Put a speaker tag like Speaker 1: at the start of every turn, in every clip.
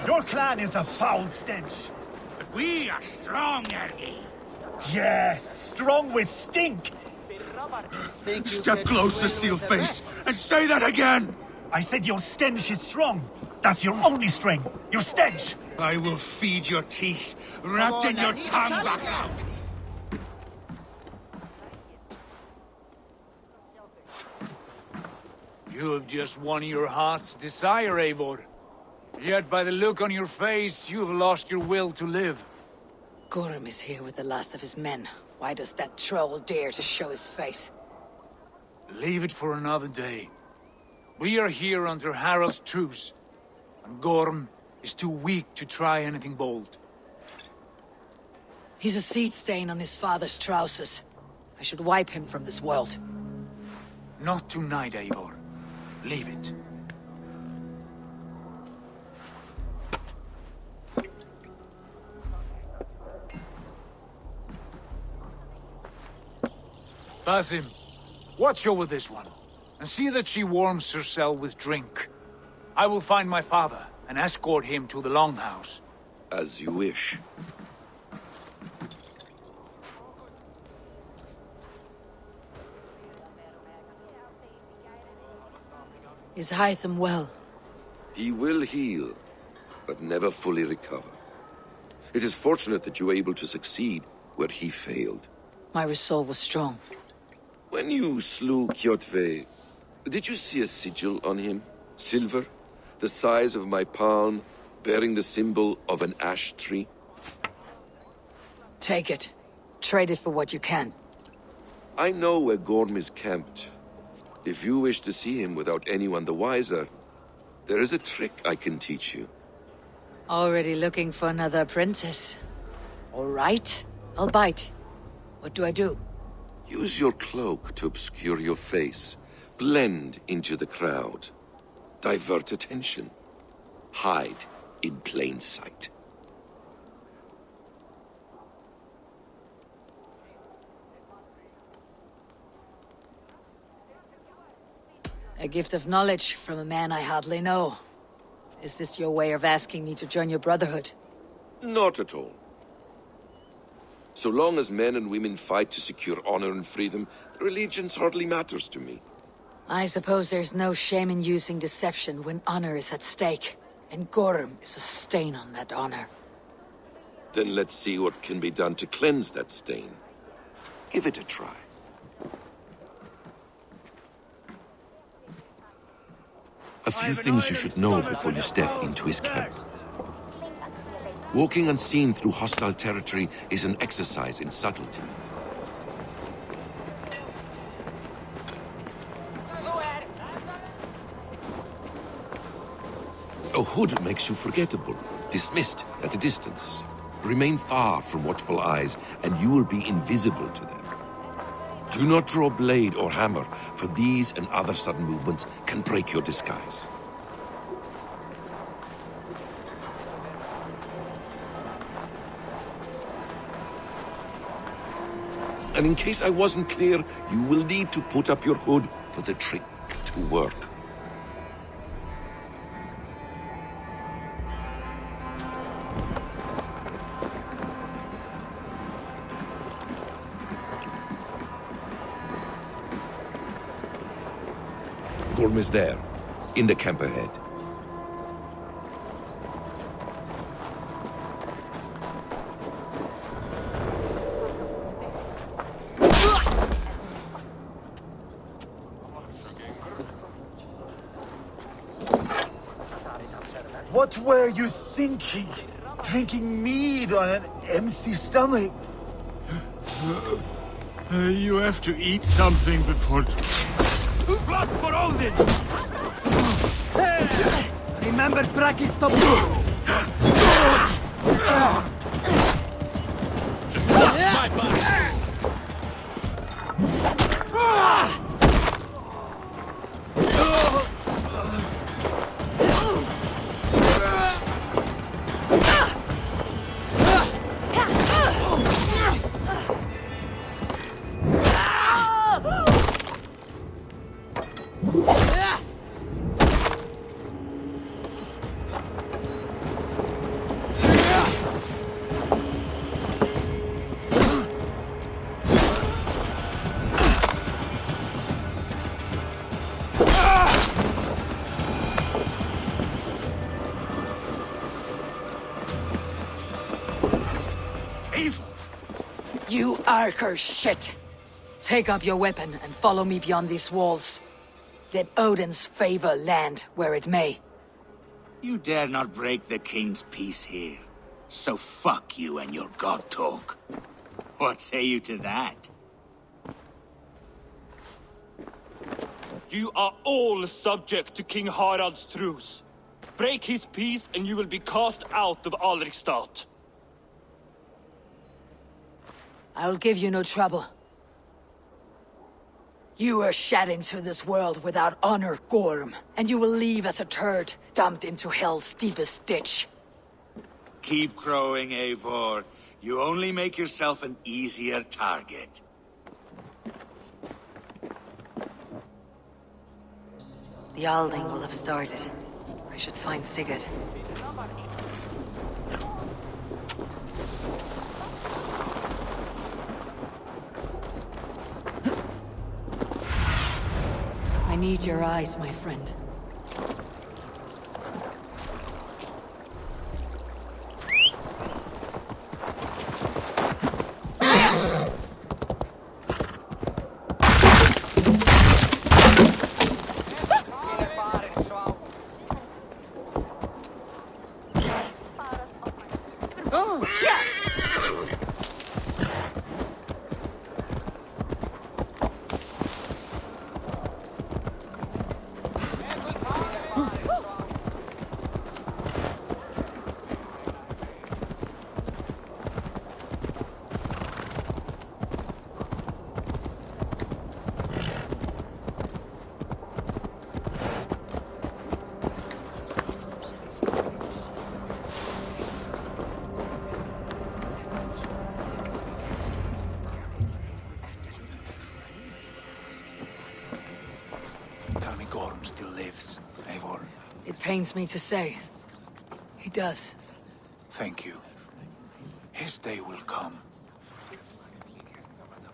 Speaker 1: Your clan is a foul stench.
Speaker 2: But we are strong, Ergi.
Speaker 1: Yes, strong with stink.
Speaker 2: Step closer, Sealface, and say that again!
Speaker 1: I said your stench is strong. That's your only strength. Your stench.
Speaker 2: I will feed your teeth, wrapped in your tongue back out.
Speaker 3: You have just won your heart's desire, Eivor. Yet by the look on your face, you have lost your will to live.
Speaker 4: Gorm is here with the last of his men. Why does that troll dare to show his face?
Speaker 3: Leave it for another day. We are here under Harald's truce, and Gorm is too weak to try anything bold.
Speaker 4: He's a seed stain on his father's trousers. I should wipe him from this world.
Speaker 3: Not tonight, Eivor. Leave it. Basim, watch over this one, and see that she warms herself with drink. I will find my father and escort him to the Longhouse.
Speaker 5: As you wish.
Speaker 4: Is Hytham well?
Speaker 5: He will heal, but never fully recover. It is fortunate that you were able to succeed where he failed.
Speaker 4: My resolve was strong.
Speaker 5: When you slew Kjotve, did you see a sigil on him? Silver? The size of my palm, bearing the symbol of an ash tree?
Speaker 4: Take it. Trade it for what you can.
Speaker 5: I know where Gorm is camped. If you wish to see him without anyone the wiser, there is a trick I can teach you.
Speaker 4: Already looking for another apprentice. All right, I'll bite. What do I do?
Speaker 5: Use your cloak to obscure your face. Blend into the crowd. Divert attention. Hide in plain sight.
Speaker 4: A gift of knowledge from a man I hardly know. Is this your way of asking me to join your brotherhood?
Speaker 5: Not at all. So long as men and women fight to secure honor and freedom, their allegiance hardly matters to me.
Speaker 4: I suppose there's no shame in using deception when honor is at stake. And Gorm is a stain on that honor.
Speaker 5: Then let's see what can be done to cleanse that stain. Give it a try. A few things you should know before you step into his camp. Walking unseen through hostile territory is an exercise in subtlety. A hood makes you forgettable, dismissed at a distance. Remain far from watchful eyes, and you will be invisible to them. Do not draw blade or hammer, for these and other sudden movements can break your disguise. And in case I wasn't clear, you will need to put up your hood for the trick to work. Gorm is there, in the camp ahead.
Speaker 1: What were you thinking? Drinking mead on an empty stomach?
Speaker 2: You have to eat something before...
Speaker 3: Blood for Odin!
Speaker 6: Remember Braki's stop.
Speaker 3: My body!
Speaker 4: You Arker shit! Take up your weapon and follow me beyond these walls. Let Odin's favor land where it may.
Speaker 7: You dare not break the king's peace here. So fuck you and your god talk. What say you to that?
Speaker 8: You are all subject to King Harald's truce. Break his peace and you will be cast out of Alrikstad.
Speaker 4: I will give you no trouble. You were shed into this world without honor, Gorm, and you will leave as a turd, dumped into hell's deepest ditch.
Speaker 7: Keep crowing, Eivor. You only make yourself an easier target.
Speaker 4: The Alding will have started. I should find Sigurd. I need your eyes, my friend.
Speaker 3: Tell me Gorm still lives, Eivor.
Speaker 4: It pains me to say. He does.
Speaker 3: Thank you. His day will come.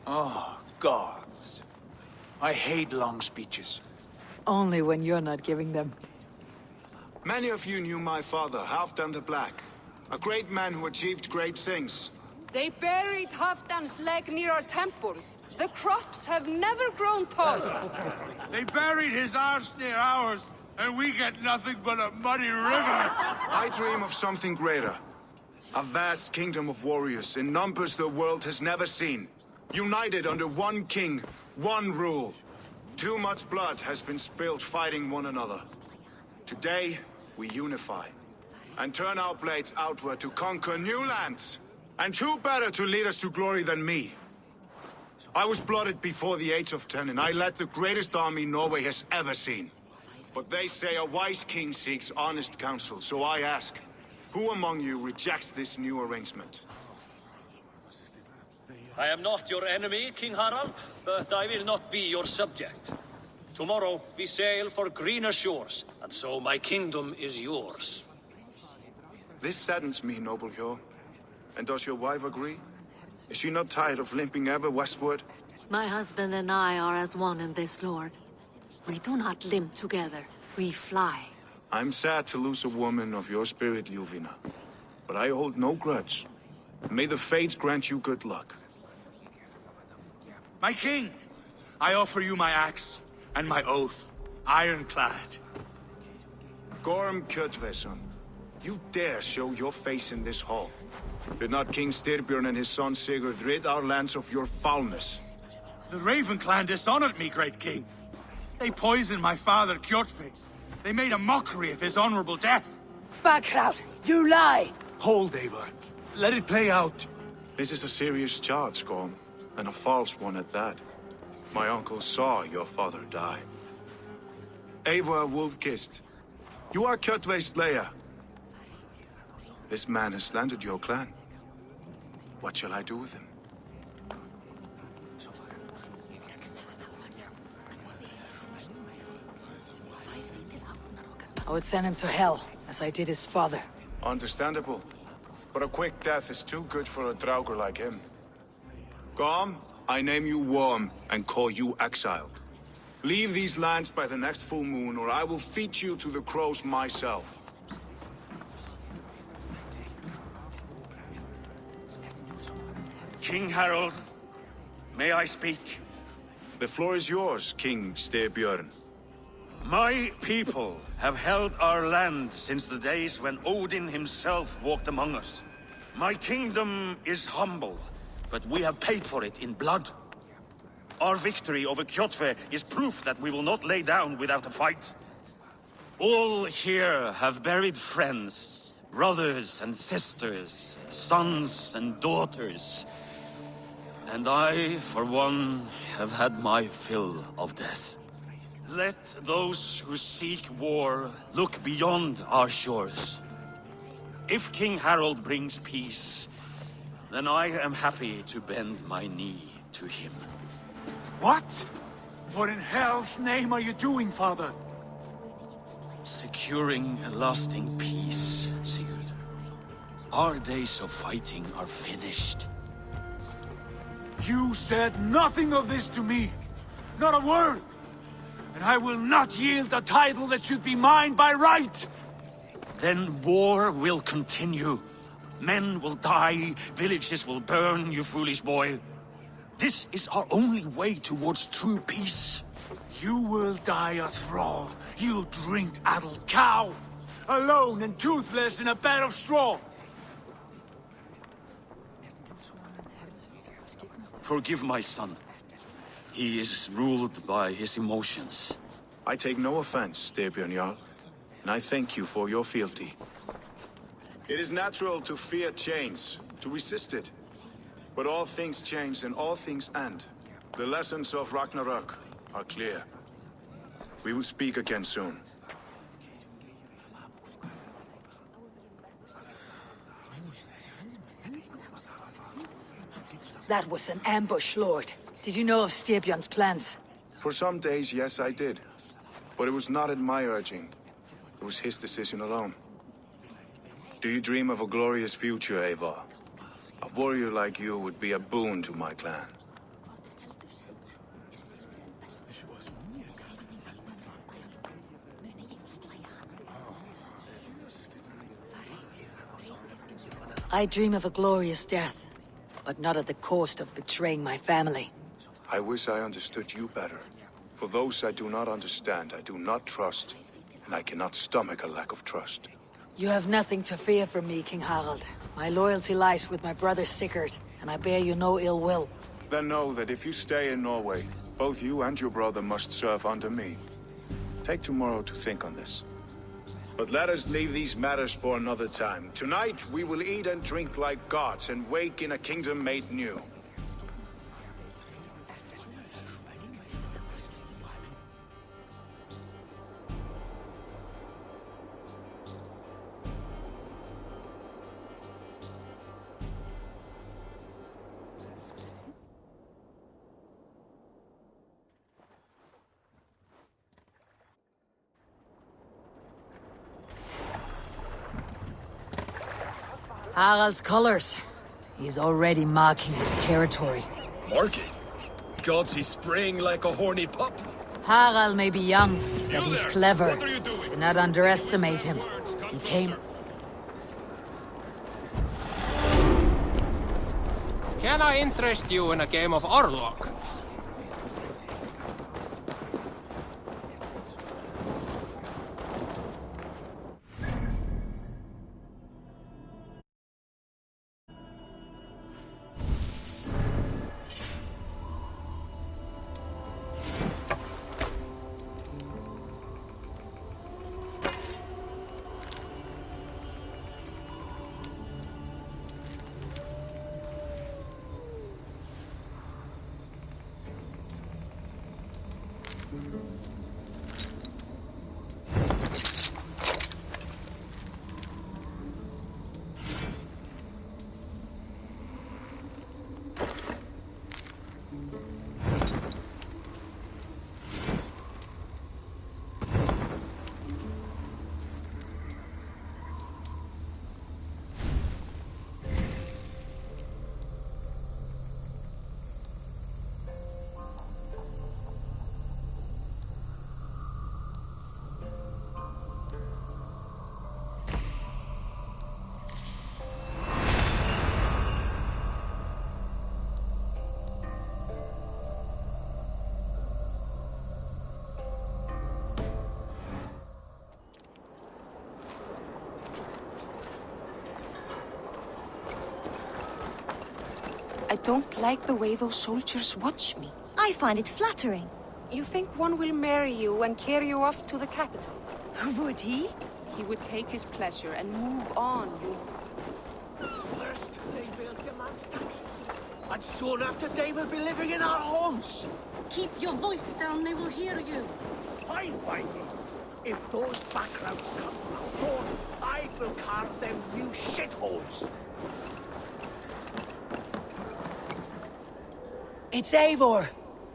Speaker 3: Oh, gods. I hate long speeches.
Speaker 4: Only when you're not giving them.
Speaker 9: Many of you knew my father, Halfdan the Black. A great man who achieved great things.
Speaker 10: They buried Halfdan's leg near our temple. The crops have never grown taller.
Speaker 2: They buried his arse near ours, and we get nothing but a muddy river.
Speaker 9: I dream of something greater. A vast kingdom of warriors in numbers the world has never seen. United under one king, one rule. Too much blood has been spilled fighting one another. Today, we unify. And turn our blades outward to conquer new lands. And who better to lead us to glory than me? I was blooded before the age of 10, and I led the greatest army Norway has ever seen. But they say a wise king seeks honest counsel, so I ask, who among you rejects this new arrangement?
Speaker 11: I am not your enemy, King Harald, but I will not be your subject. Tomorrow we sail for greener shores, and so my kingdom is yours.
Speaker 9: This saddens me, noble Hjor. And does your wife agree? Is she not tired of limping ever westward?
Speaker 12: My husband and I are as one in this, Lord. We do not limp together, we fly.
Speaker 9: I'm sad to lose a woman of your spirit, Ljuvina. But I hold no grudge. May the fates grant you good luck.
Speaker 2: My king, I offer you my axe and my oath, ironclad.
Speaker 9: Gorm Kjotveson, you dare show your face in this hall. Did not King Styrbjörn and his son Sigurd rid our lands of your foulness?
Speaker 2: The Raven clan dishonored me, great king. They poisoned my father, Kjotve. They made a mockery of his honorable death.
Speaker 4: Backrout, you lie!
Speaker 3: Hold, Eivor. Let it play out.
Speaker 9: This is a serious charge, Gorm, and a false one at that. My uncle saw your father die. Eivor Wolf-Kissed, you are Kjotve's slayer. This man has slandered your clan. What shall I do with him?
Speaker 4: I would send him to hell, as I did his father.
Speaker 9: Understandable. But a quick death is too good for a Draugr like him. Gorm, I name you Worm and call you exiled. Leave these lands by the next full moon, or I will feed you to the crows myself.
Speaker 7: King Harold, may I speak?
Speaker 9: The floor is yours, King Styrbjörn.
Speaker 7: My people have held our land since the days when Odin himself walked among us. My kingdom is humble, but we have paid for it in blood.
Speaker 13: Our victory over Kjotve is proof that we will not lay down without a fight. All here have buried friends, brothers and sisters, sons and daughters. And I, for one, have had my fill of death. Let those who seek war look beyond our shores. If King Harald brings peace, then I am happy to bend my knee to him.
Speaker 3: What? What in hell's name are you doing, father?
Speaker 13: Securing a lasting peace, Sigurd. Our days of fighting are finished.
Speaker 3: You said nothing of this to me. Not a word. And I will not yield a title that should be mine by right.
Speaker 13: Then war will continue. Men will die, villages will burn, you foolish boy. This is our only way towards true peace.
Speaker 3: You will die a thrall, you drink-addled cow! Alone and toothless in a bed of straw!
Speaker 13: Forgive my son. He is ruled by his emotions.
Speaker 9: I take no offense, Styrbjörn Jarl, and I thank you for your fealty. It is natural to fear change, to resist it. But all things change and all things end. The lessons of Ragnarok are clear. We will speak again soon.
Speaker 4: That was an ambush, Lord. Did you know of Styrbjörn's plans?
Speaker 9: For some days, yes, I did. But it was not at my urging. It was his decision alone. Do you dream of a glorious future, Eivor? A warrior like you would be a boon to my clan.
Speaker 4: I dream of a glorious death, but not at the cost of betraying my family.
Speaker 9: I wish I understood you better. For those I do not understand, I do not trust, and I cannot stomach a lack of trust.
Speaker 4: You have nothing to fear from me, King Harald. My loyalty lies with my brother Sigurd, and I bear you no ill will.
Speaker 9: Then know that if you stay in Norway, both you and your brother must serve under me. Take tomorrow to think on this. But let us leave these matters for another time. Tonight, we will eat and drink like gods and wake in a kingdom made new.
Speaker 4: Harald's colors. He's already marking his territory.
Speaker 14: Marking? Gods, he's spraying like a horny pup.
Speaker 4: Harald may be young, but he's clever.
Speaker 14: What are you doing?
Speaker 4: Do not underestimate him. He came...
Speaker 15: Can I interest you in a game of Orlok?
Speaker 10: I don't like the way those soldiers watch me.
Speaker 16: I find it flattering.
Speaker 10: You think one will marry you and carry you off to the capital?
Speaker 16: Would he?
Speaker 10: He would take his pleasure and move on, you...
Speaker 6: First, they will demand taxes. And soon after, they will be living in our homes.
Speaker 17: Keep your voice down, they will hear you.
Speaker 6: Fine, Whitey. If those backgrounds come from our door, I will carve them new shitholes.
Speaker 4: It's Eivor.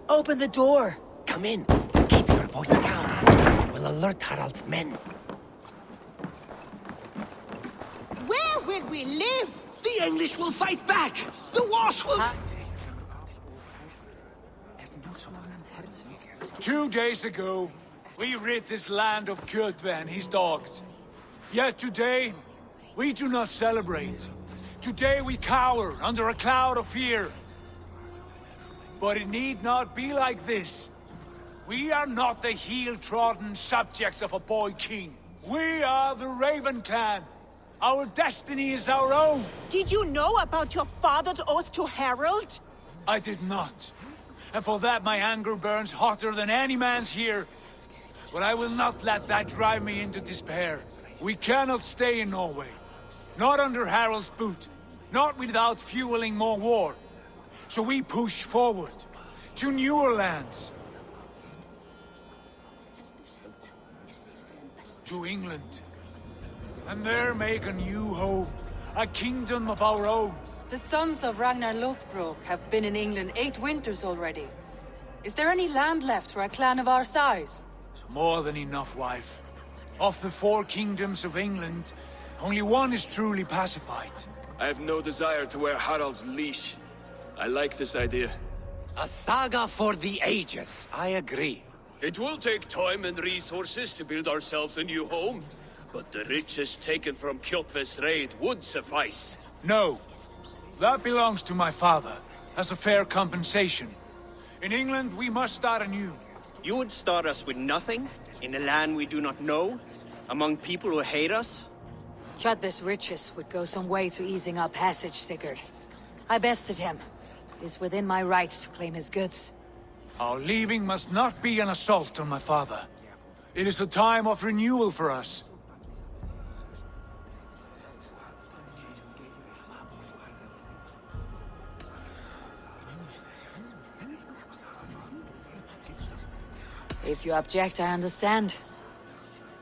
Speaker 4: Open the door.
Speaker 6: Come in. Keep your voice down. You will alert Harald's men.
Speaker 16: Where will we live?
Speaker 6: The English will fight back. The Wars will...
Speaker 3: 2 days ago, we rid this land of Kjotve and his dogs. Yet today, we do not celebrate. Today we cower under a cloud of fear. But it need not be like this. We are not the heel-trodden subjects of a boy king. We are the Raven clan. Our destiny is our own.
Speaker 16: Did you know about your father's oath to Harald?
Speaker 3: I did not. And for that my anger burns hotter than any man's here. But I will not let that drive me into despair. We cannot stay in Norway. Not under Harald's boot. Not without fueling more war. So we push forward. To newer lands. To England. And there make a new home. A kingdom of our own.
Speaker 10: The sons of Ragnar Lothbrok have been in England 8 winters already. Is there any land left for a clan of our size?
Speaker 3: More than enough, wife. Of the 4 kingdoms of England, only one is truly pacified.
Speaker 14: I have no desire to wear Harald's leash. I like this idea.
Speaker 6: A saga for the ages. I agree.
Speaker 11: It will take time and resources to build ourselves a new home, but the riches taken from Kjotve's raid would suffice.
Speaker 3: No. That belongs to my father, as a fair compensation. In England, we must start anew.
Speaker 18: You would start us with nothing? In a land we do not know? Among people who hate us?
Speaker 4: Kjotve's riches would go some way to easing our passage, Sigurd. I bested him. It is within my rights to claim his goods.
Speaker 3: Our leaving must not be an assault on my father. It is a time of renewal for us.
Speaker 4: If you object, I understand.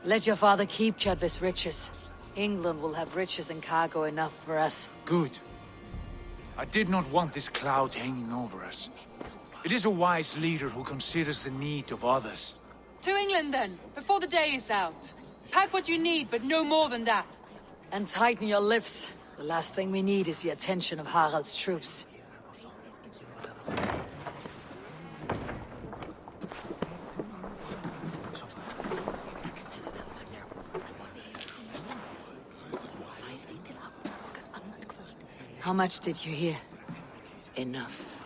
Speaker 4: Let your father keep Kjotve's riches. England will have riches and cargo enough for us.
Speaker 3: Good. I did not want this cloud hanging over us. It is a wise leader who considers the need of others.
Speaker 10: To England then, before the day is out. Pack what you need, but no more than that.
Speaker 4: And tighten your lips. The last thing we need is the attention of Harald's troops. How much did you hear?
Speaker 19: Enough.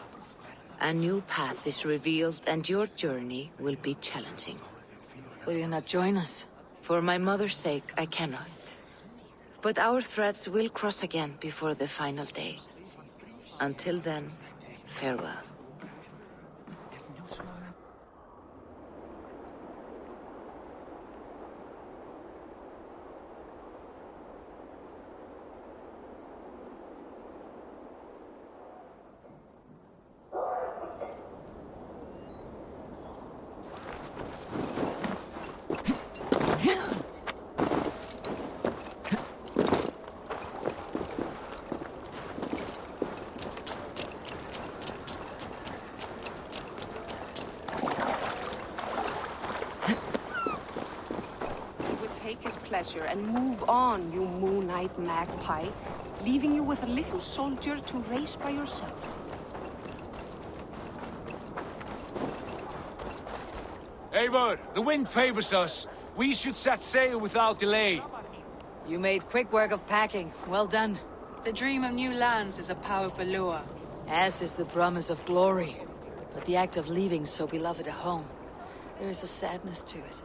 Speaker 19: A new path is revealed, and your journey will be challenging.
Speaker 4: Will you not join us?
Speaker 19: For my mother's sake, I cannot. But our threads will cross again before the final day. Until then, farewell.
Speaker 10: Pleasure and move on, you moon-eyed magpie, leaving you with a little soldier to race by yourself.
Speaker 3: Eivor, the wind favors us. We should set sail without delay.
Speaker 4: You made quick work of packing. Well done.
Speaker 10: The dream of new lands is a powerful lure.
Speaker 4: As is the promise of glory. But the act of leaving so beloved a home, there is a sadness to it.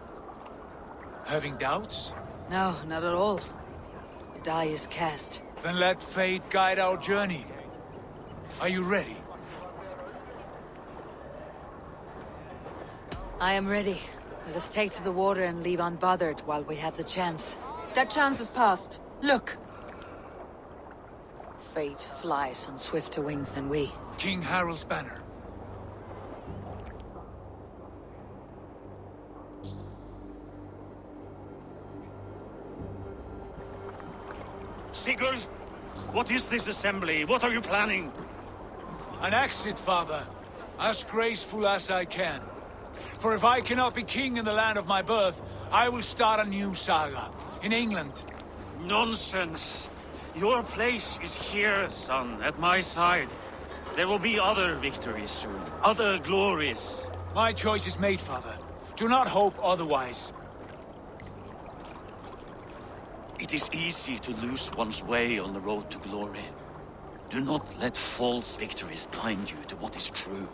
Speaker 3: Having doubts?
Speaker 4: No, not at all. The die is cast.
Speaker 3: Then let fate guide our journey. Are you ready?
Speaker 4: I am ready. Let us take to the water and leave unbothered while we have the chance.
Speaker 16: That chance is past. Look!
Speaker 4: Fate flies on swifter wings than we.
Speaker 3: King Harald's banner.
Speaker 13: Sigurd, what is this assembly? What are you planning?
Speaker 3: An exit, father. As graceful as I can. For if I cannot be king in the land of my birth, I will start a new saga. In England.
Speaker 13: Nonsense. Your place is here, son, at my side. There will be other victories soon. Other glories.
Speaker 3: My choice is made, father. Do not hope otherwise.
Speaker 13: It is easy to lose one's way on the road to glory. Do not let false victories blind you to what is true.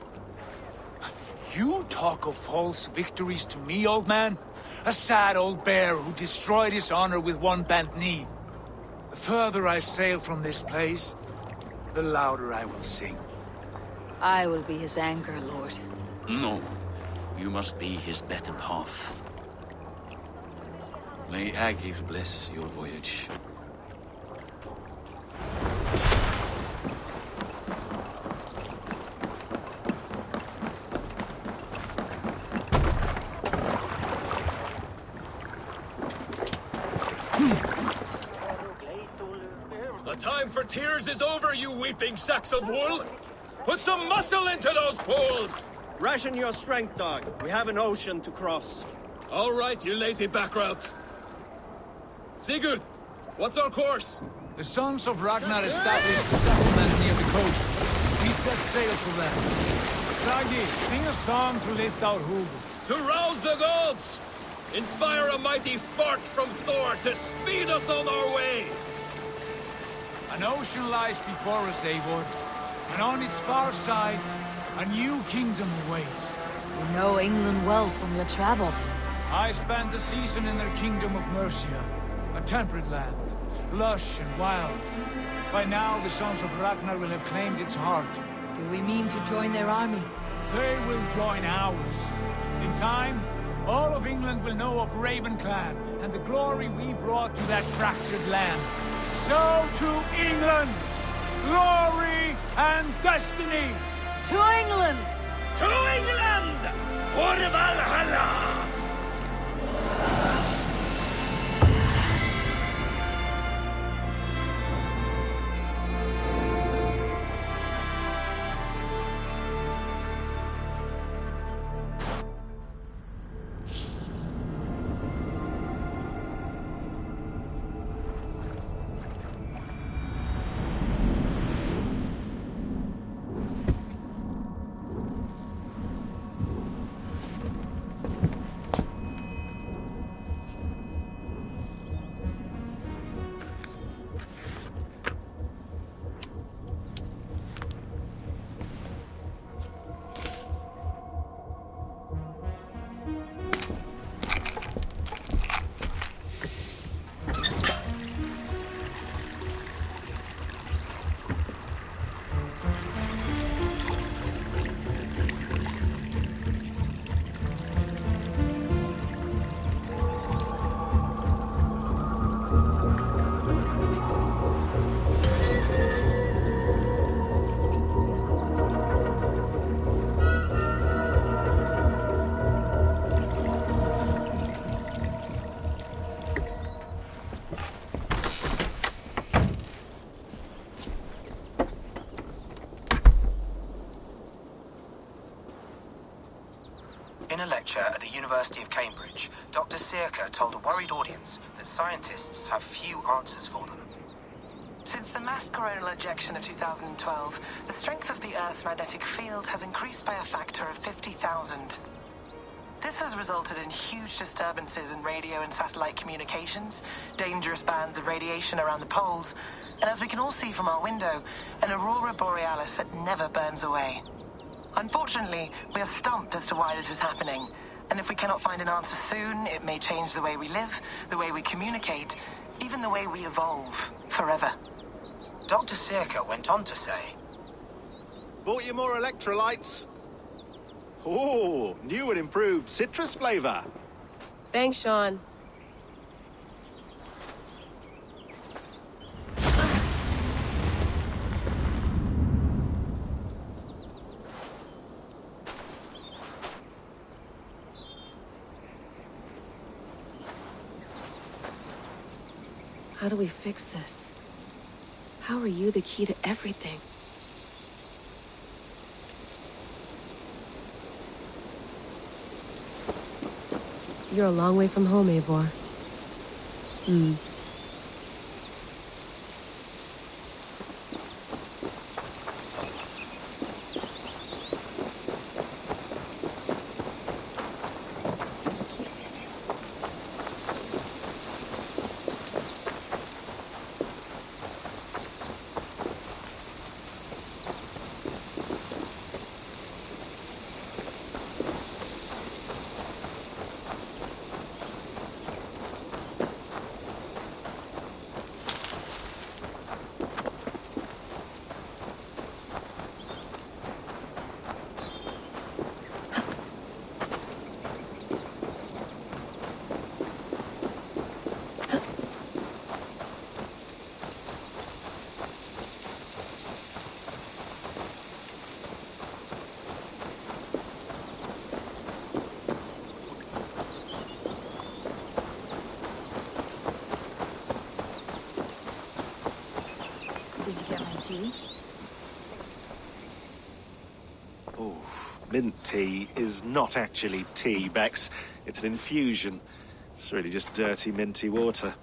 Speaker 3: You talk of false victories to me, old man? A sad old bear who destroyed his honor with one bent knee. The further I sail from this place, the louder I will sing.
Speaker 4: I will be his anchor, Lord.
Speaker 13: No, you must be his better half. May Agir bless your voyage.
Speaker 14: The time for tears is over, you weeping sacks of wool! Put some muscle into those poles!
Speaker 18: Ration your strength, dog. We have an ocean to cross.
Speaker 14: All right, you lazy backrout. Sigurd, what's our course?
Speaker 3: The sons of Ragnar established a settlement near the coast. We set sail for them. Ragi, sing a song to lift our hoof.
Speaker 14: To rouse the gods! Inspire a mighty fart from Thor to speed us on our way!
Speaker 3: An ocean lies before us, Eivor, and on its far side, a new kingdom awaits.
Speaker 4: You know England well from your travels.
Speaker 3: I spent a season in their kingdom of Mercia, a temperate land, lush and wild. By now, the sons of Ragnar will have claimed its heart.
Speaker 4: Do we mean to join their army?
Speaker 3: They will join ours. In time, all of England will know of Ravenclan and the glory we brought to that fractured land. So to England! Glory and destiny!
Speaker 4: To England!
Speaker 14: To England! For Valhalla!
Speaker 20: In a lecture at the University of Cambridge, Dr. Sirka told a worried audience that scientists have few answers for them.
Speaker 21: Since the mass coronal ejection of 2012, the strength of the Earth's magnetic field has increased by a factor of 50,000. This has resulted in huge disturbances in radio and satellite communications, dangerous bands of radiation around the poles, and as we can all see from our window, an aurora borealis that never burns away. Unfortunately, we are stumped as to why this is happening, and if we cannot find an answer soon, it may change the way we live, the way we communicate, even the way we evolve, forever.
Speaker 20: Dr. Sirka went on to say,
Speaker 18: Bought you more electrolytes?
Speaker 5: Oh, new and improved citrus flavor.
Speaker 22: Thanks, Sean. How do we fix this? How are you the key to everything? You're a long way from home, Eivor.
Speaker 4: Did you get my tea?
Speaker 5: Oof. Mint tea is not actually tea, Bex. It's an infusion. It's really just dirty, minty water.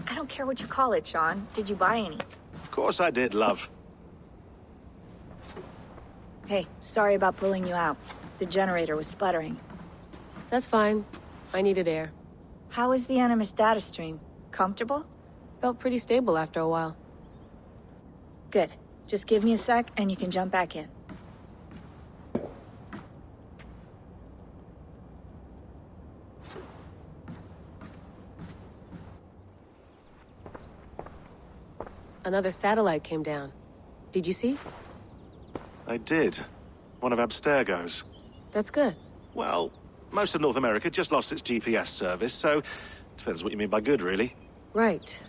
Speaker 23: I don't care what you call it, Sean. Did you buy any?
Speaker 5: Of course I did, love.
Speaker 23: Hey, sorry about pulling you out. The generator was sputtering.
Speaker 22: That's fine. I needed air.
Speaker 23: How was the Animus data stream? Comfortable?
Speaker 22: Felt pretty stable after a while.
Speaker 23: Good. Just give me a sec and you can jump back in.
Speaker 22: Another satellite came down. Did you see?
Speaker 5: I did. One of Abstergo's.
Speaker 22: That's good.
Speaker 5: Well, most of North America just lost its GPS service, so depends what you mean by good, really.
Speaker 22: Right.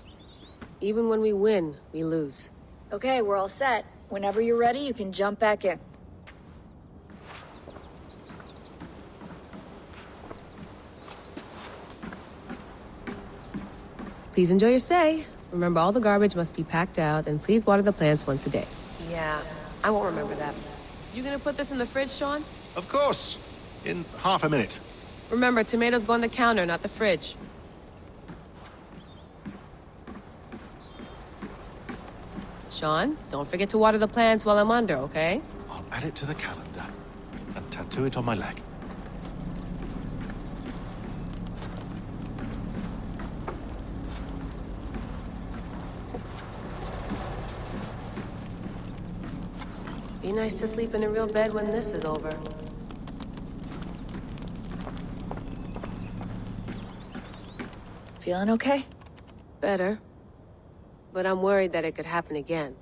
Speaker 22: Even when we win, we lose.
Speaker 23: Okay, we're all set. Whenever you're ready, you can jump back in.
Speaker 22: Please enjoy your stay. Remember, all the garbage must be packed out, and please water the plants once a day. Yeah, I won't remember that. You gonna put this in the fridge, Sean?
Speaker 5: Of course. In half a minute.
Speaker 22: Remember, tomatoes go on the counter, not the fridge. Sean, don't forget to water the plants while I'm under, okay?
Speaker 5: I'll add it to the calendar and tattoo it on my leg.
Speaker 22: Be nice to sleep in a real bed when this is over.
Speaker 23: Feeling okay?
Speaker 22: Better. But I'm worried that it could happen again.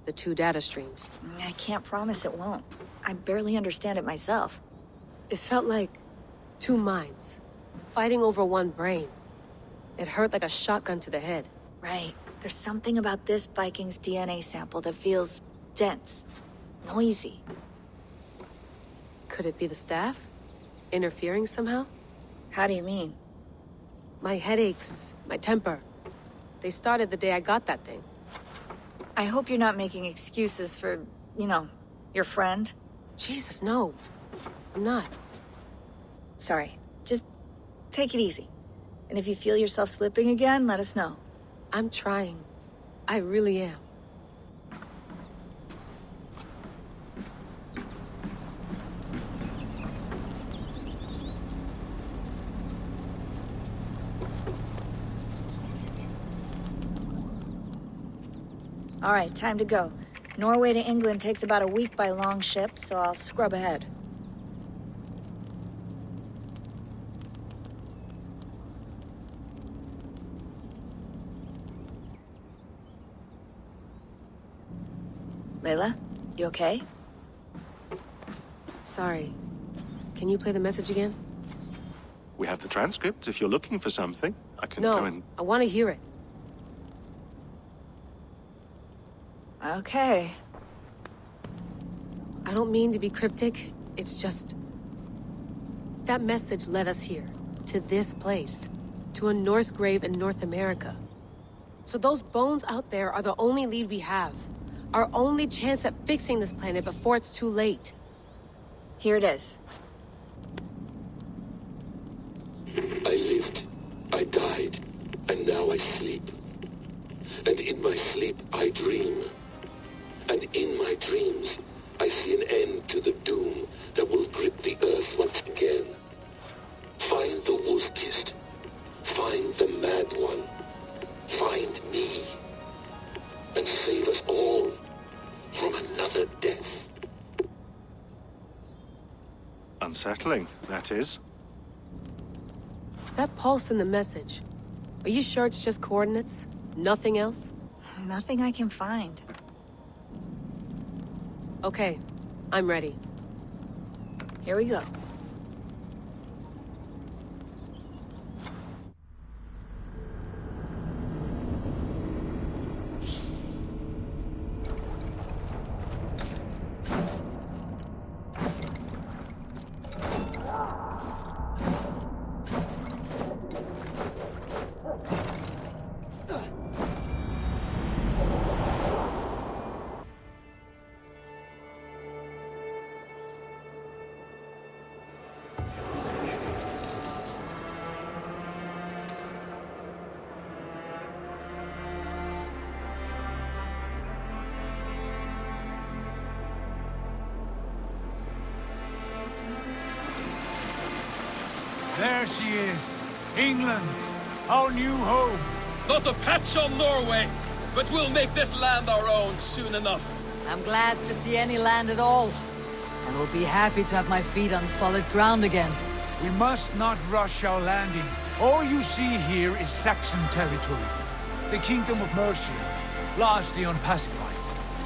Speaker 22: The two data streams.
Speaker 23: I can't promise it won't. I barely understand it myself.
Speaker 22: It felt like two minds, fighting over one brain. It hurt like a shotgun to the head.
Speaker 23: Right. There's something about this Viking's DNA sample that feels dense, noisy.
Speaker 22: Could it be the staff? Interfering somehow?
Speaker 23: How do you mean?
Speaker 22: My headaches, my temper. They started the day I got that thing.
Speaker 23: I hope you're not making excuses for, you know, your friend.
Speaker 22: Jesus, no. I'm not.
Speaker 23: Sorry. Just take it easy. And if you feel yourself slipping again, let us know.
Speaker 22: I'm trying. I really am.
Speaker 23: All right, time to go. Norway to England takes about a week by long ship, so I'll scrub ahead. Layla, you okay?
Speaker 22: Sorry. Can you play the message again?
Speaker 5: We have the transcript. If you're looking for something, I can
Speaker 22: No,
Speaker 5: go and...
Speaker 22: I want to hear it.
Speaker 23: Okay.
Speaker 22: I don't mean to be cryptic. It's just... that message led us here. To this place. To a Norse grave in North America. So those bones out there are the only lead we have. Our only chance at fixing this planet before it's too late.
Speaker 23: Here it is.
Speaker 1: I lived, I died, and now I sleep. And in my sleep I dream. And in my dreams, I see an end to the doom that will grip the earth once again. Find the wolf-kissed. Find the mad one. Find me. And save us all from another death.
Speaker 5: Unsettling, that is.
Speaker 22: That pulse in the message. Are you sure it's just coordinates? Nothing else?
Speaker 23: Nothing I can find.
Speaker 22: Okay, I'm ready.
Speaker 23: Here we go.
Speaker 3: There she is. England. Our new home.
Speaker 14: Not a patch on Norway, but we'll make this land our own soon enough.
Speaker 4: I'm glad to see any land at all. And will be happy to have my feet on solid ground again.
Speaker 3: We must not rush our landing. All you see here is Saxon territory. The Kingdom of Mercia, largely unpacified.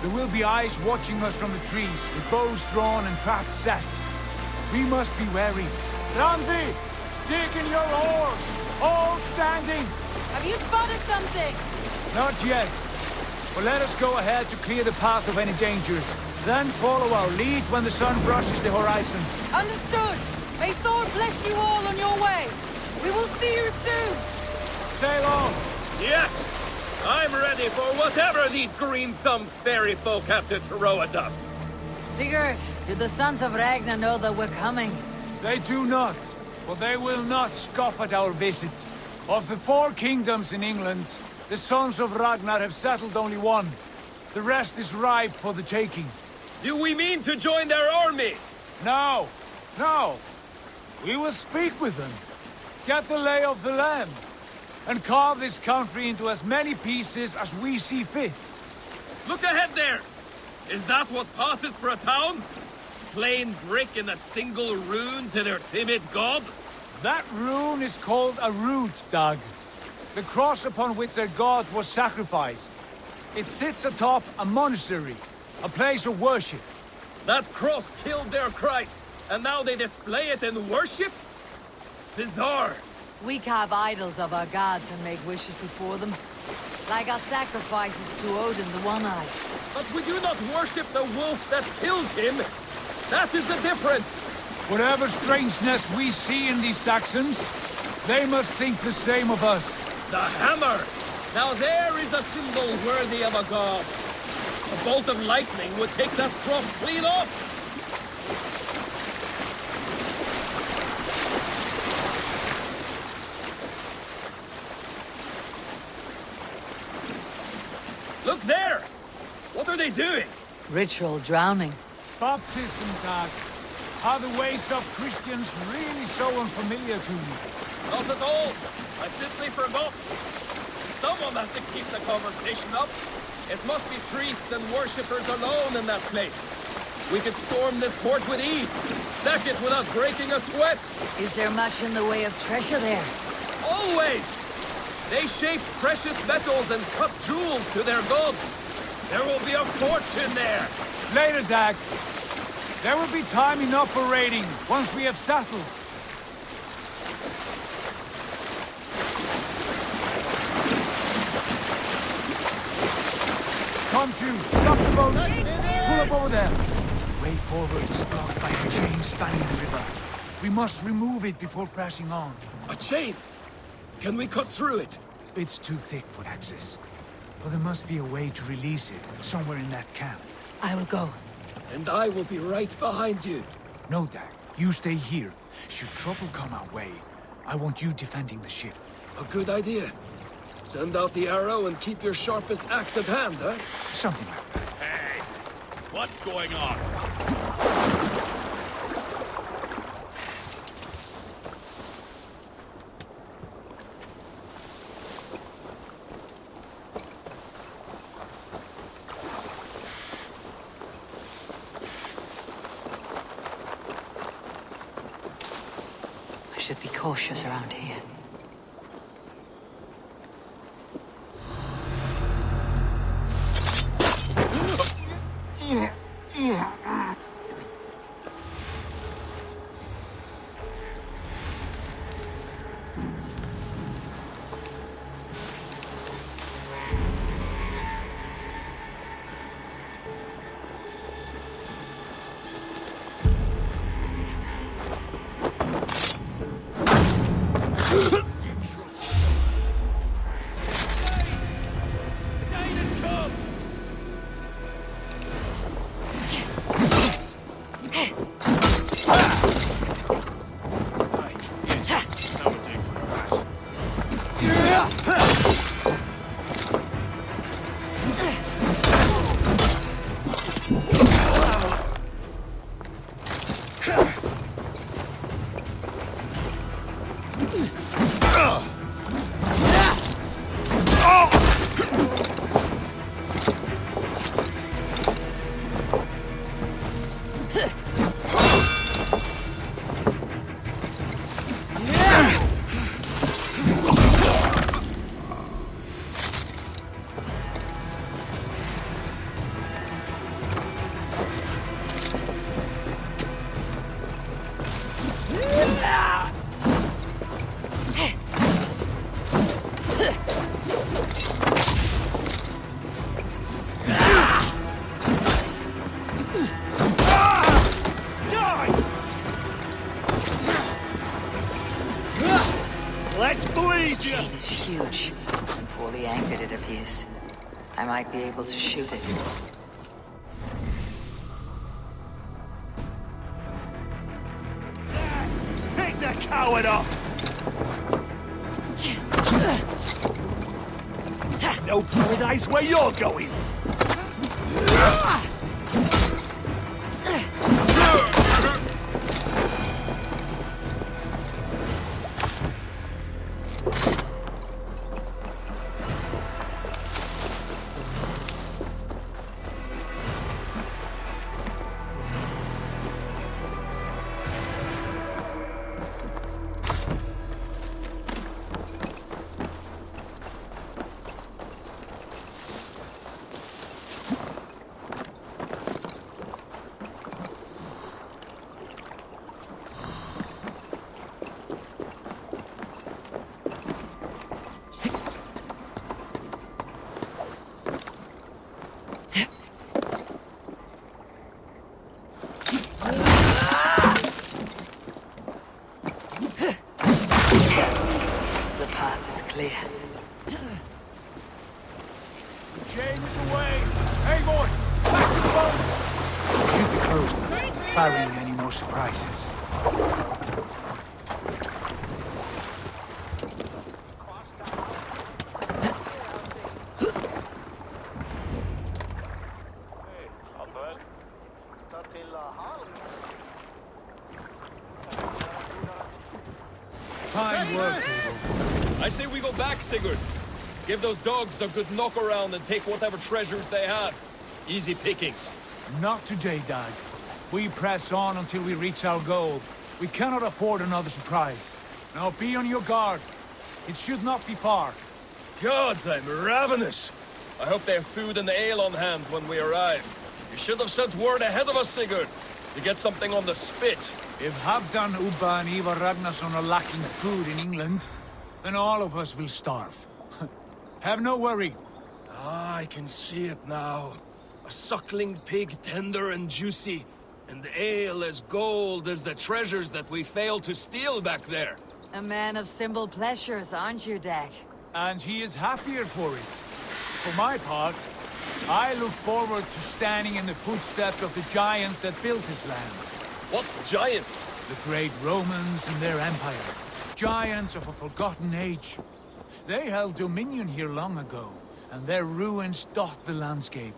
Speaker 3: There will be eyes watching us from the trees, with bows drawn and traps set. We must be wary. Randi! Dig in your oars! All standing!
Speaker 16: Have you spotted something?
Speaker 3: Not yet. But let us go ahead to clear the path of any dangers. Then follow our lead when the sun brushes the horizon.
Speaker 16: Understood! May Thor bless you all on your way! We will see you soon!
Speaker 3: Sail on!
Speaker 14: Yes! I'm ready for whatever these green-thumbed fairy folk have to throw at us.
Speaker 4: Sigurd, do the sons of Ragnar know that we're coming?
Speaker 3: They do not. But they will not scoff at our visit. Of the 4 kingdoms in England, the sons of Ragnar have settled only one. The rest is ripe for the taking.
Speaker 14: Do we mean to join their army?
Speaker 3: No. No. We will speak with them. Get the lay of the land. And carve this country into as many pieces as we see fit.
Speaker 14: Look ahead there! Is that what passes for a town? Plain brick and a single rune to their timid god?
Speaker 3: That rune is called a root, Dag. The cross upon which their god was sacrificed. It sits atop a monastery, a place of worship.
Speaker 14: That cross killed their Christ, and now they display it in worship? Bizarre.
Speaker 4: We carve idols of our gods and make wishes before them. Like our sacrifices to Odin, the One-Eyed.
Speaker 14: But we do not worship the wolf that kills him. That is the difference.
Speaker 3: Whatever strangeness we see in these Saxons, they must think the same of us.
Speaker 14: The hammer! Now there is a symbol worthy of a god. A bolt of lightning would take that cross clean off. Look there! What are they doing?
Speaker 4: Ritual drowning.
Speaker 3: Baptism, Dag. Are the ways of Christians really so unfamiliar to you?
Speaker 14: Not at all. I simply forgot. Someone has to keep the conversation up. It must be priests and worshippers alone in that place. We could storm this port with ease. Sack it without breaking a sweat.
Speaker 4: Is there much in the way of treasure there?
Speaker 14: Always! They shape precious metals and cut jewels to their gods. There will be a fortune there.
Speaker 3: Later, Dag. There will be time enough for raiding once we have settled. Come to, stop the boats. Pull up over there. Way forward is blocked by a chain spanning the river. We must remove it before pressing on.
Speaker 14: A chain? Can we cut through it?
Speaker 3: It's too thick for access. But there must be a way to release it, somewhere in that camp.
Speaker 22: I will go.
Speaker 14: And I will be right behind you.
Speaker 3: No, Dag. You stay here. Should trouble come our way, I want you defending the ship.
Speaker 14: A good idea. Send out the arrow and keep your sharpest axe at hand, huh?
Speaker 3: Something like that.
Speaker 2: Hey, what's going on?
Speaker 4: I should be cautious around here. This chain is huge. And poorly anchored, it appears. I might be able to shoot it.
Speaker 6: Pick the coward up! No paradise where you're going!
Speaker 4: Clear.
Speaker 3: The chain is away. Hey, boy! Back to the boat! We should be closed now, barring any more surprises. Fine work, people.
Speaker 14: I say we go back, Sigurd. Give those dogs a good knock around and take whatever treasures they have. Easy pickings.
Speaker 3: Not today, Dag. We press on until we reach our goal. We cannot afford another surprise. Now be on your guard. It should not be far.
Speaker 14: Gods, I'm ravenous. I hope they have food and ale on hand when we arrive. You should have sent word ahead of us, Sigurd. to get something on the spit.
Speaker 3: If Halfdan, Ubba and Ivar Ragnarsson are lacking food in England, then all of us will starve. Have no worry.
Speaker 14: Ah, I can see it now. A suckling pig, tender and juicy, and ale as gold as the treasures that we failed to steal back there.
Speaker 4: A man of simple pleasures, aren't you, Dag?
Speaker 3: And he is happier for it. For my part, I look forward to standing in the footsteps of the giants that built this land.
Speaker 14: What giants?
Speaker 3: The great Romans and their empire. Giants of a forgotten age. They held dominion here long ago, and their ruins dot the landscape.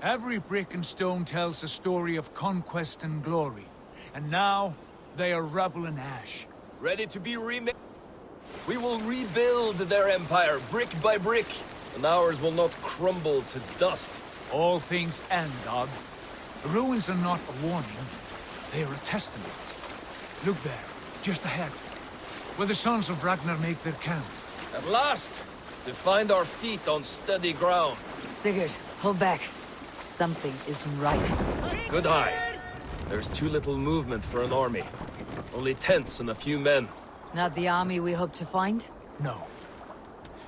Speaker 3: Every brick and stone tells a story of conquest and glory. And now, they are rubble and ash.
Speaker 14: Ready to be remade. We will rebuild their empire, brick by brick, and ours will not crumble to dust.
Speaker 3: All things end, Dag. The ruins are not a warning. They are a testament. Look there, just ahead, where the sons of Ragnar make their camp.
Speaker 14: At last, to find our feet on steady ground.
Speaker 4: Sigurd, hold back. Something isn't right.
Speaker 14: Good eye. There's too little movement for an army. Only tents and a few men.
Speaker 4: Not the army we hope to find?
Speaker 3: No.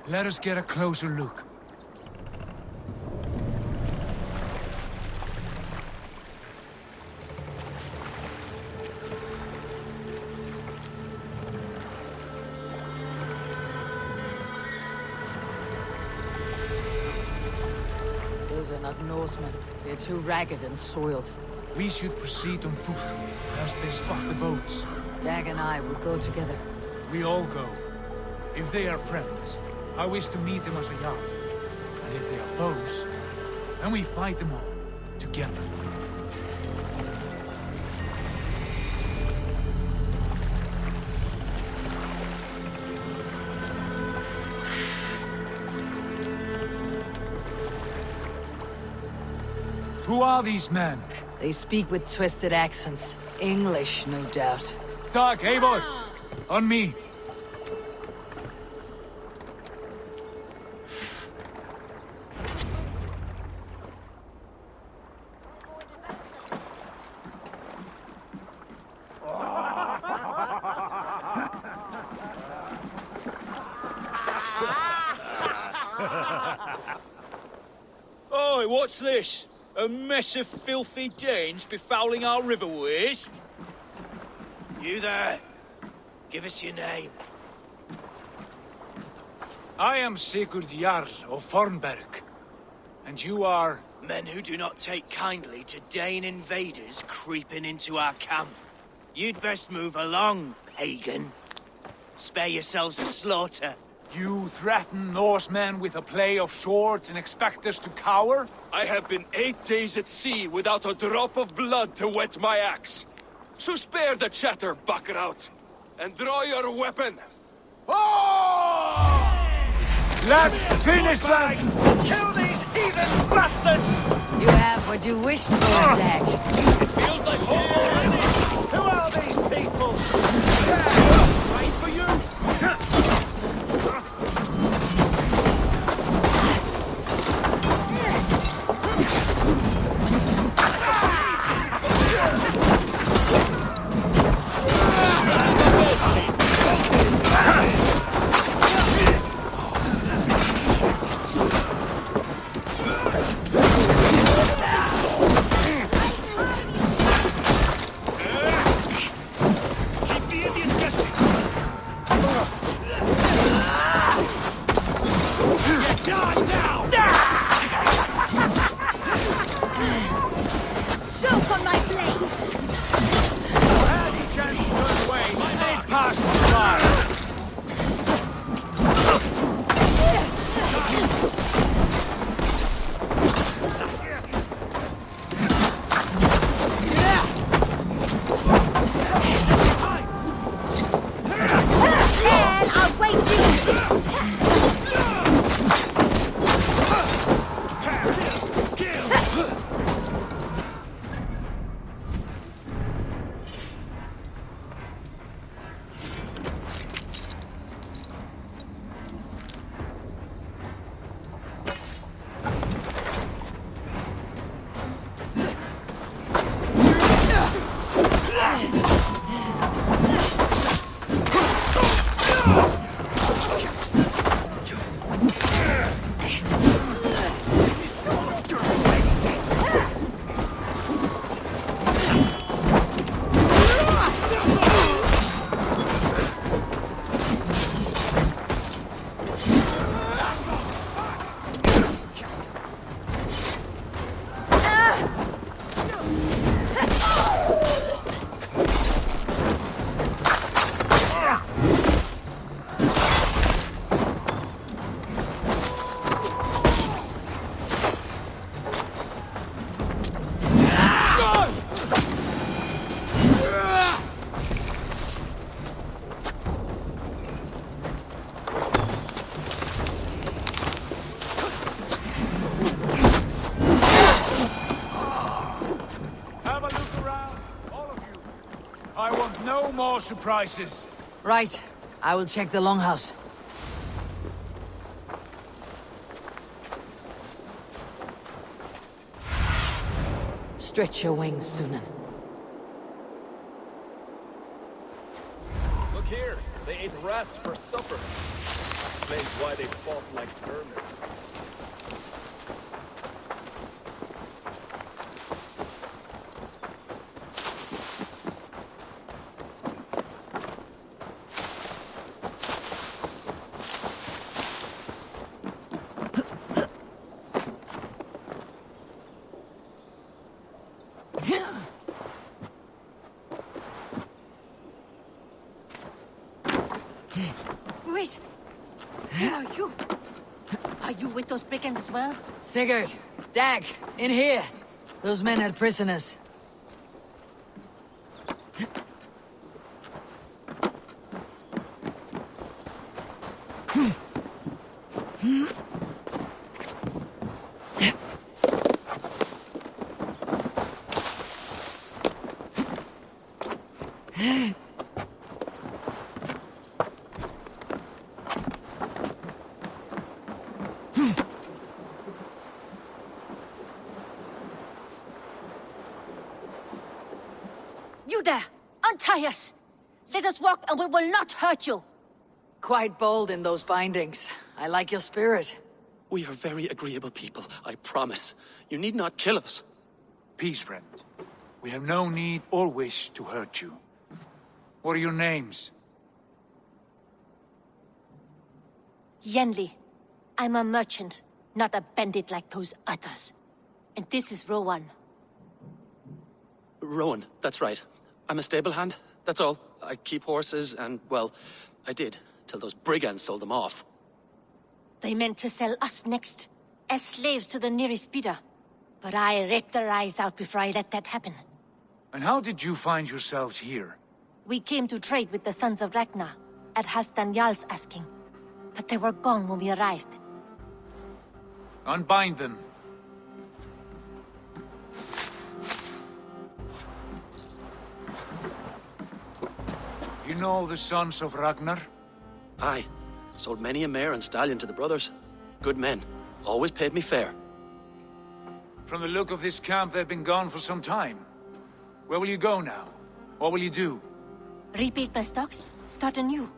Speaker 3: Let us get a closer look.
Speaker 4: Those are not Norsemen. They're too ragged and soiled.
Speaker 3: We should proceed on foot, lest they spot the boats.
Speaker 4: Dag and I will go together.
Speaker 3: We all go. If they are friends, I wish to meet them as a Jarl. And if they are foes, then we fight them all, together. Who are these men?
Speaker 4: They speak with twisted accents. English, no doubt.
Speaker 3: Dag, Eivor! On me!
Speaker 7: Oi, what's this? A mess of filthy Danes befouling our riverways?
Speaker 6: You there. Give us your name.
Speaker 3: I am Sigurd Jarl of Fornberg. And you are...
Speaker 6: Men who do not take kindly to Dane invaders creeping into our camp. You'd best move along, pagan. Spare yourselves a slaughter.
Speaker 3: You threaten Norsemen with a play of swords and expect us to cower?
Speaker 14: I have been 8 days at sea without a drop of blood to wet my axe. So spare the chatter, Buckerout, and draw your weapon.
Speaker 3: Let's finish them!
Speaker 6: Kill these heathen bastards!
Speaker 4: You have what you wished for, Dag.
Speaker 7: It feels like home already!
Speaker 6: Who are these people?
Speaker 7: Right for you!
Speaker 3: want no more surprises.
Speaker 4: Right. I will check the longhouse. Stretch your wings, Sunan.
Speaker 14: Look here, they ate rats for supper. Explains why they fought like vermin.
Speaker 17: Wait! Who are you? Are you with those brigands as well?
Speaker 4: Sigurd, Dag, in here. Those men had prisoners.
Speaker 17: You there! Untie us! Let us walk and we will not hurt you!
Speaker 4: Quite bold in those bindings. I like your spirit.
Speaker 13: We are very agreeable people, I promise. You need not kill us.
Speaker 3: Peace, friend. We have no need or wish to hurt you. What are your names?
Speaker 17: Yenli. I'm a merchant, not a bandit like those others. And this is Rowan.
Speaker 13: Rowan, that's right. I'm a stable hand, that's all. I keep horses and, well, I did, till those brigands sold them off.
Speaker 17: They meant to sell us next, as slaves to the nearest bidder. But I ripped their eyes out before I let that happen.
Speaker 3: And how did you find yourselves here?
Speaker 17: We came to trade with the Sons of Ragnar, at Halfdan Jarl's asking. But they were gone when we arrived.
Speaker 3: Unbind them. You know the Sons of Ragnar?
Speaker 13: Aye. Sold many a mare and stallion to the brothers. Good men. Always paid me fair.
Speaker 3: From the look of this camp, they've been gone for some time. Where will you go now? What will you do?
Speaker 17: Rebuild my stocks, start anew.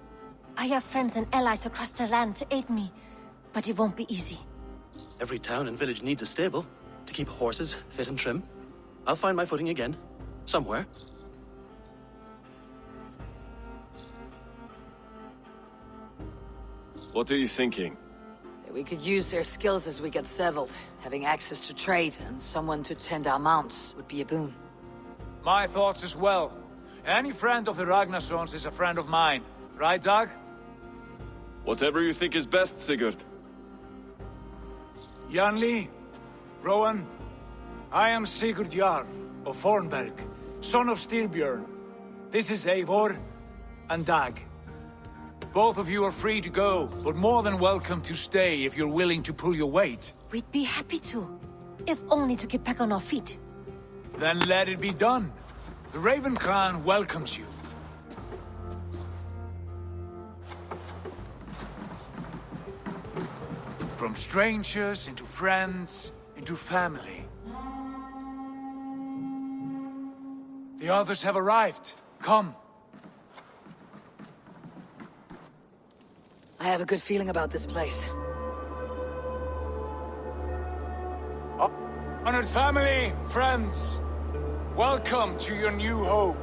Speaker 17: I have friends and allies across the land to aid me, but it won't be easy.
Speaker 13: Every town and village needs a stable to keep horses fit and trim. I'll find my footing again. Somewhere.
Speaker 14: What are you thinking?
Speaker 4: We could use their skills as we get settled. Having access to trade and someone to tend our mounts would be a boon.
Speaker 3: My thoughts as well. Any friend of the Ragnarsons is a friend of mine. Right, Dag?
Speaker 14: Whatever you think is best, Sigurd.
Speaker 3: Janli, Rowan, I am Sigurd Jarl of Fornberg, son of Styrbjörn. This is Eivor and Dag. Both of you are free to go, but more than welcome to stay if you're willing to pull your weight.
Speaker 17: We'd be happy to, if only to get back on our feet.
Speaker 3: Then let it be done. The Raven Clan welcomes you. From strangers into friends, into family. The others have arrived. Come.
Speaker 4: I have a good feeling about this place.
Speaker 3: Honored family, friends, welcome to your new home.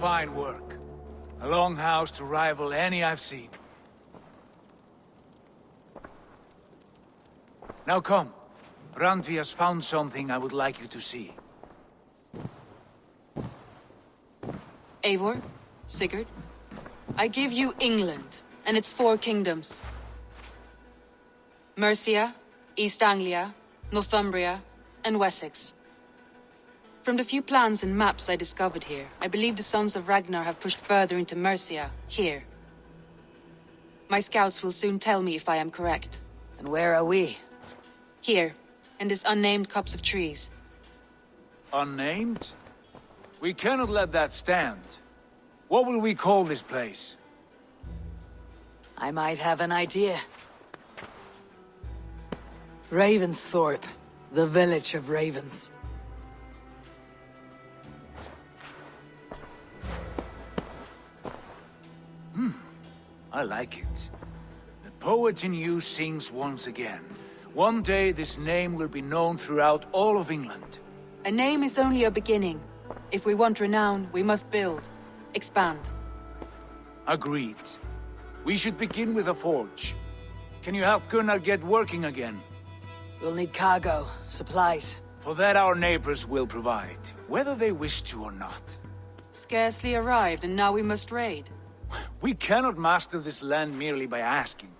Speaker 3: fine work. A longhouse to rival any I've seen. Now come. Randvi has found something I would like you to see.
Speaker 8: Eivor, Sigurd, I give you England and its 4 kingdoms. Mercia, East Anglia, Northumbria, and Wessex. From the few plans and maps I discovered here, I believe the Sons of Ragnar have pushed further into Mercia, here. My scouts will soon tell me if I am correct.
Speaker 4: And where are we?
Speaker 8: Here, in this unnamed copse of trees.
Speaker 3: Unnamed? We cannot let that stand. What will we call this place?
Speaker 4: I might have an idea. Ravensthorpe, the village of ravens.
Speaker 3: I like it. The poet in you sings once again. One day this name will be known throughout all of England.
Speaker 8: A name is only a beginning. If we want renown, we must build, expand.
Speaker 3: Agreed. We should begin with a forge. Can you help Gunnar get working again?
Speaker 4: We'll need cargo, supplies.
Speaker 3: For that our neighbors will provide, whether they wish to or not.
Speaker 8: Scarcely arrived, and now we must raid.
Speaker 3: We cannot master this land merely by asking.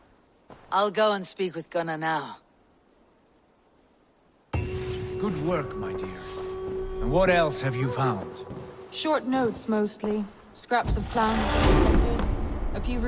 Speaker 4: I'll go and speak with Gunnar now.
Speaker 3: Good work, my dear. And what else have you found?
Speaker 8: Short notes, mostly. Scraps of plans, letters, a few